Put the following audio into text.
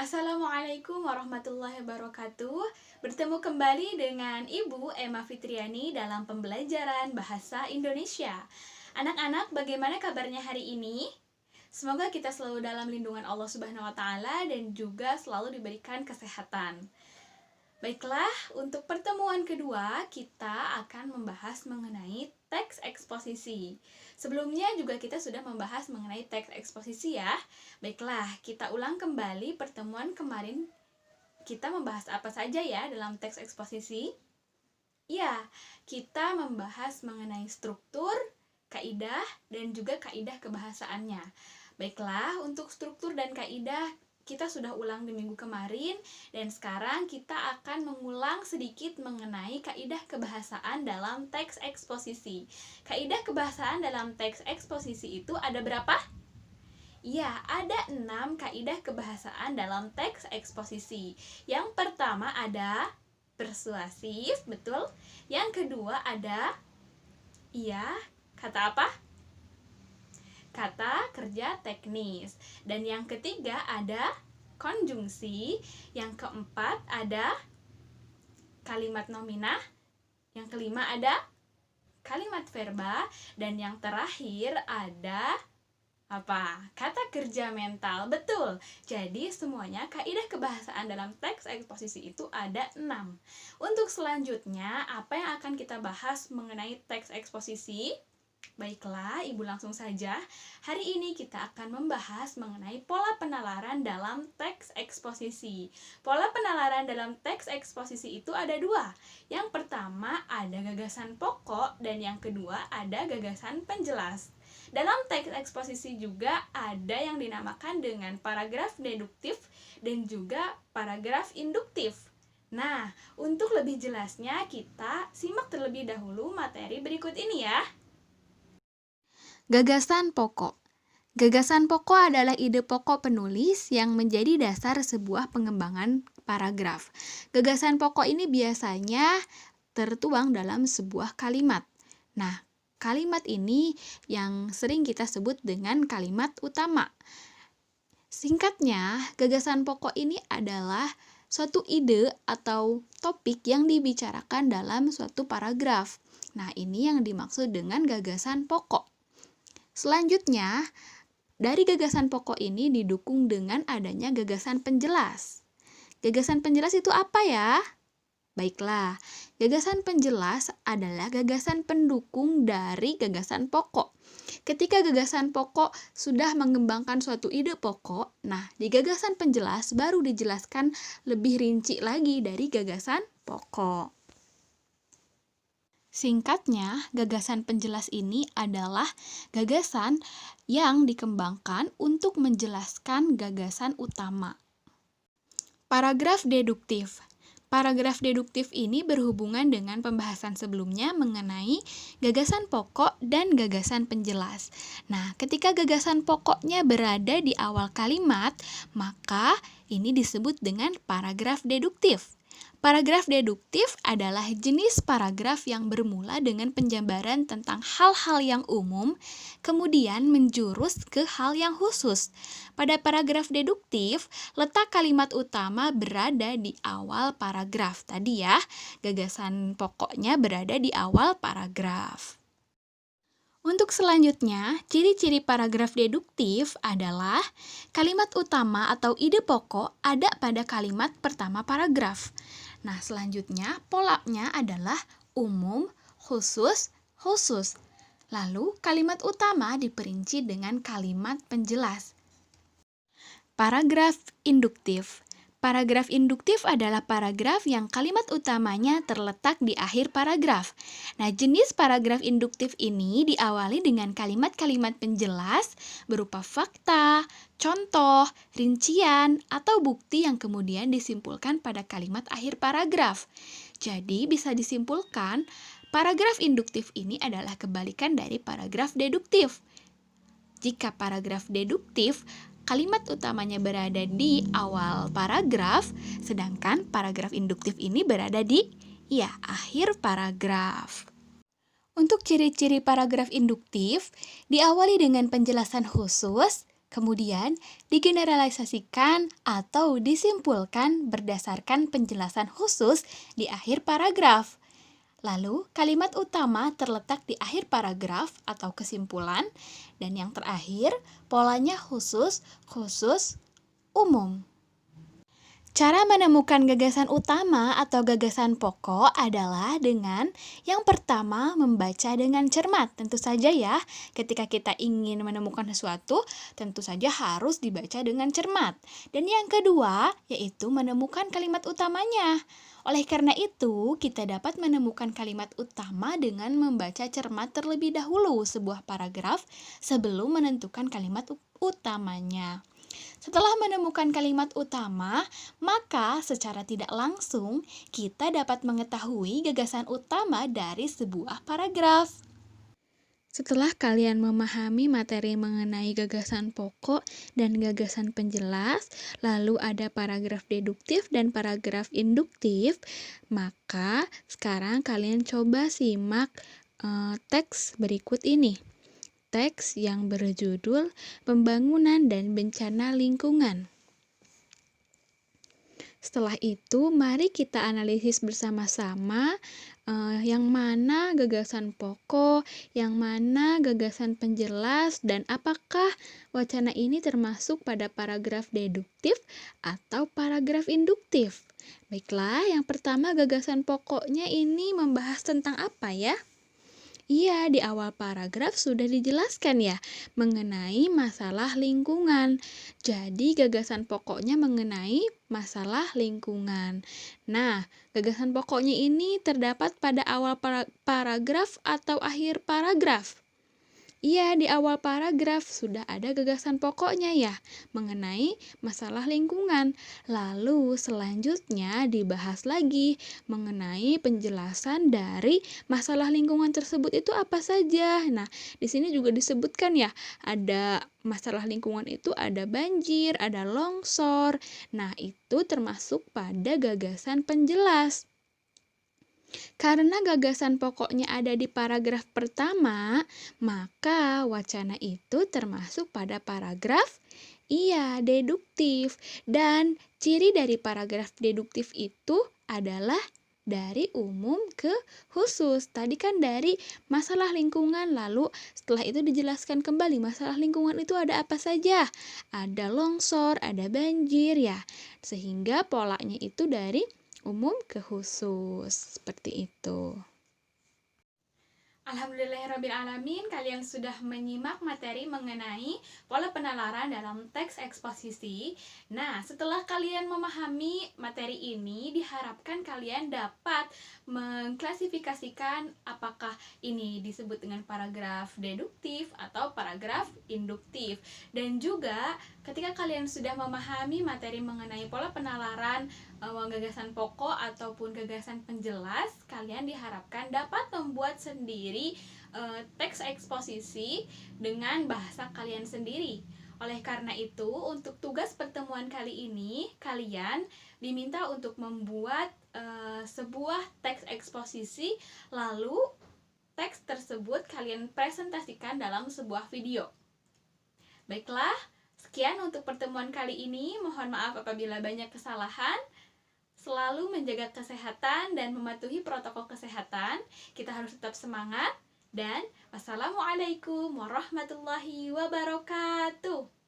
Assalamualaikum warahmatullahi wabarakatuh. Bertemu kembali dengan Ibu Emma Fitriani dalam pembelajaran Bahasa Indonesia. Anak-anak, bagaimana kabarnya hari ini? Semoga kita selalu dalam lindungan Allah Subhanahu wa taala dan juga selalu diberikan kesehatan. Baiklah, untuk pertemuan kedua kita akan membahas mengenai teks eksposisi. Sebelumnya juga kita sudah membahas mengenai teks eksposisi ya. Baiklah, kita ulang kembali pertemuan kemarin. Kita membahas apa saja ya dalam teks eksposisi? Ya, kita membahas mengenai struktur, kaidah, dan juga kaidah kebahasaannya. Baiklah, untuk struktur dan kaidah kita sudah ulang di minggu kemarin, dan sekarang kita akan mengulang sedikit mengenai kaidah kebahasaan dalam teks eksposisi. Kaidah kebahasaan dalam teks eksposisi itu ada berapa? Ya, ada 6 kaidah kebahasaan dalam teks eksposisi. Yang pertama ada persuasif, betul. Yang kedua ada kata apa? Kata kerja teknis. Dan yang ketiga ada konjungsi. Yang keempat ada kalimat nominah. Yang kelima ada kalimat verba. Dan yang terakhir ada apa? Kata kerja mental. Betul. Jadi semuanya kaidah kebahasaan dalam teks eksposisi itu ada 6. Untuk selanjutnya, apa yang akan kita bahas mengenai teks eksposisi? Baiklah, Ibu langsung saja. Hari ini kita akan membahas mengenai pola penalaran dalam teks eksposisi. Pola penalaran dalam teks eksposisi itu ada 2. Yang pertama ada gagasan pokok dan yang kedua ada gagasan penjelas. Dalam teks eksposisi juga ada yang dinamakan dengan paragraf deduktif dan juga paragraf induktif. Nah, untuk lebih jelasnya kita simak terlebih dahulu materi berikut ini ya. Gagasan pokok. Gagasan pokok adalah ide pokok penulis yang menjadi dasar sebuah pengembangan paragraf. Gagasan pokok ini biasanya tertuang dalam sebuah kalimat. Nah, kalimat ini yang sering kita sebut dengan kalimat utama. Singkatnya, gagasan pokok ini adalah suatu ide atau topik yang dibicarakan dalam suatu paragraf. Nah, ini yang dimaksud dengan gagasan pokok. Selanjutnya, dari gagasan pokok ini didukung dengan adanya gagasan penjelas. Gagasan penjelas itu apa ya? Baiklah, gagasan penjelas adalah gagasan pendukung dari gagasan pokok. Ketika gagasan pokok sudah mengembangkan suatu ide pokok, nah di gagasan penjelas baru dijelaskan lebih rinci lagi dari gagasan pokok. Singkatnya, gagasan penjelas ini adalah gagasan yang dikembangkan untuk menjelaskan gagasan utama. Paragraf deduktif. Paragraf deduktif ini berhubungan dengan pembahasan sebelumnya mengenai gagasan pokok dan gagasan penjelas. Nah, ketika gagasan pokoknya berada di awal kalimat, maka ini disebut dengan paragraf deduktif. Paragraf deduktif adalah jenis paragraf yang bermula dengan penjabaran tentang hal-hal yang umum, kemudian menjurus ke hal yang khusus. Pada paragraf deduktif, letak kalimat utama berada di awal paragraf. Tadi ya, gagasan pokoknya berada di awal paragraf. Untuk selanjutnya, ciri-ciri paragraf deduktif adalah kalimat utama atau ide pokok ada pada kalimat pertama paragraf. Nah, selanjutnya polanya adalah umum, khusus, khusus. Lalu, kalimat utama diperinci dengan kalimat penjelas. Paragraf induktif. Paragraf induktif adalah paragraf yang kalimat utamanya terletak di akhir paragraf. Nah, jenis paragraf induktif ini diawali dengan kalimat-kalimat penjelas berupa fakta, contoh, rincian, atau bukti yang kemudian disimpulkan pada kalimat akhir paragraf. Jadi, bisa disimpulkan, paragraf induktif ini adalah kebalikan dari paragraf deduktif. Jika paragraf deduktif, kalimat utamanya berada di awal paragraf, sedangkan paragraf induktif ini berada di akhir paragraf. Untuk ciri-ciri paragraf induktif, diawali dengan penjelasan khusus, Kemudian, digeneralisasikan atau disimpulkan berdasarkan penjelasan khusus di akhir paragraf. Lalu, kalimat utama terletak di akhir paragraf atau kesimpulan, dan yang terakhir, polanya khusus, khusus, umum. Cara menemukan gagasan utama atau gagasan pokok adalah dengan yang pertama membaca dengan cermat. Tentu saja ya, ketika kita ingin menemukan sesuatu, tentu saja harus dibaca dengan cermat. Dan yang kedua, yaitu menemukan kalimat utamanya. Oleh karena itu, kita dapat menemukan kalimat utama dengan membaca cermat terlebih dahulu sebuah paragraf sebelum menentukan kalimat utamanya. Setelah menemukan kalimat utama, maka secara tidak langsung kita dapat mengetahui gagasan utama dari sebuah paragraf. Setelah kalian memahami materi mengenai gagasan pokok dan gagasan penjelas, lalu ada paragraf deduktif dan paragraf induktif, maka sekarang kalian coba simak teks berikut ini. Teks yang berjudul Pembangunan dan Bencana Lingkungan. Setelah itu, mari kita analisis bersama-sama yang mana gagasan pokok, yang mana gagasan penjelas, dan apakah wacana ini termasuk pada paragraf deduktif atau paragraf induktif. Baiklah, yang pertama gagasan pokoknya ini membahas tentang apa ya? Iya, di awal paragraf sudah dijelaskan ya mengenai masalah lingkungan. Jadi gagasan pokoknya mengenai masalah lingkungan. Nah, gagasan pokoknya ini terdapat pada awal paragraf atau akhir paragraf. Iya, di awal paragraf sudah ada gagasan pokoknya ya mengenai masalah lingkungan. Lalu selanjutnya dibahas lagi mengenai penjelasan dari masalah lingkungan tersebut itu apa saja. Nah, di sini juga disebutkan ya, ada masalah lingkungan itu ada banjir, ada longsor. Nah, itu termasuk pada gagasan penjelas. Karena gagasan pokoknya ada di paragraf pertama, maka wacana itu termasuk pada paragraf deduktif. Dan ciri dari paragraf deduktif itu adalah dari umum ke khusus. Tadi kan dari masalah lingkungan, lalu setelah itu dijelaskan kembali masalah lingkungan itu ada apa saja. Ada longsor, ada banjir ya. Sehingga polanya itu dari umum ke khusus, seperti itu. Alhamdulillahirrabbilalamin, kalian sudah menyimak materi mengenai pola penalaran dalam teks eksposisi. Nah, setelah kalian memahami materi ini, diharapkan kalian dapat mengklasifikasikan apakah ini disebut dengan paragraf deduktif atau paragraf induktif. Dan juga ketika kalian sudah memahami materi mengenai pola penalaran gagasan pokok ataupun gagasan penjelas, kalian diharapkan dapat membuat sendiri teks eksposisi dengan bahasa kalian sendiri. Oleh karena itu, untuk tugas pertemuan kali ini, kalian diminta untuk membuat sebuah teks eksposisi, lalu teks tersebut kalian presentasikan dalam sebuah video. Baiklah, sekian untuk pertemuan kali ini. Mohon maaf apabila banyak kesalahan. Selalu menjaga kesehatan dan mematuhi protokol kesehatan. Kita harus tetap semangat. Dan wassalamualaikum warahmatullahi wabarakatuh.